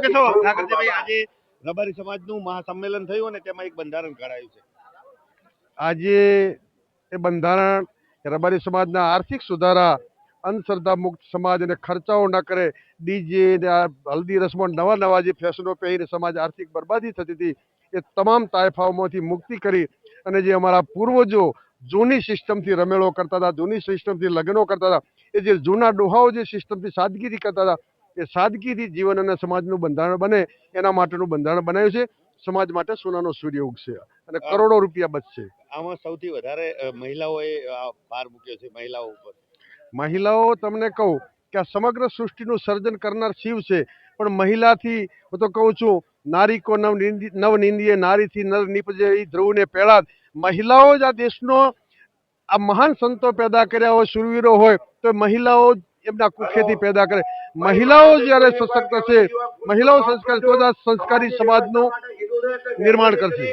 કહેશો ઠાકરજીભાઈ, આજે રબારી સમાજનું મહાસંમેલન થયું અને તેમાં એક બંધારણ ઘડાયું છે? આજે એ બંધારણ રબારી સમાજના આર્થિક સુધારા, અંધશ્રદ્ધા મુક્ત સમાજ અને ખર્ચાઓ ન કરે, ડીજે ને આ હલ્દી રસમો નવા નવા જે ફેશનો પહેરીને સમાજ આર્થિક બરબાદી થતી હતી એ તમામ તાયફાઓમાંથી મુક્તિ કરી અને જે અમારા પૂર્વજો જૂની સિસ્ટમથી રમેળો કરતા હતા, જૂની સિસ્ટમથી લગ્નો કરતા હતા, એ જે જૂના ડોહાઓ જે સિસ્ટમથી સાદગીથી કરતા હતા એ સાદગીથી જીવન અને સમાજનું બંધારણ બને એના માટેનું બંધારણ બનાવ્યું છે. સમાજ માટે સોનાનો સૂર્ય ઉગશે અને કરોડો રૂપિયા બચશે. આમાં સૌથી વધારે મહિલાઓએ ભાર મૂક્યો છે, મહિલાઓ ઉપર. મહિલાઓ, તમને કહું કે આ સમગ્ર સૃષ્ટિનું સર્જન કરનાર શિવ છે, પણ મહિલાથી હું તો કહું છું, નારી કો નવ નિંદીએ, નારીથી નર નીપજે ઈ ધ્રુવને પેળા. મહિલાઓ જ આ દેશનો આ મહાન સંતો પેદા કર્યા હોય, શૂરવીરો હોય, તો મહિલાઓ એમના કુખેથી પેદા કરે. મહિલાઓ જ્યારે સશક્ત છે, મહિલાઓ સંસ્કાર તો જ આ સંસ્કારી સમાજનું નિર્માણ કરશે.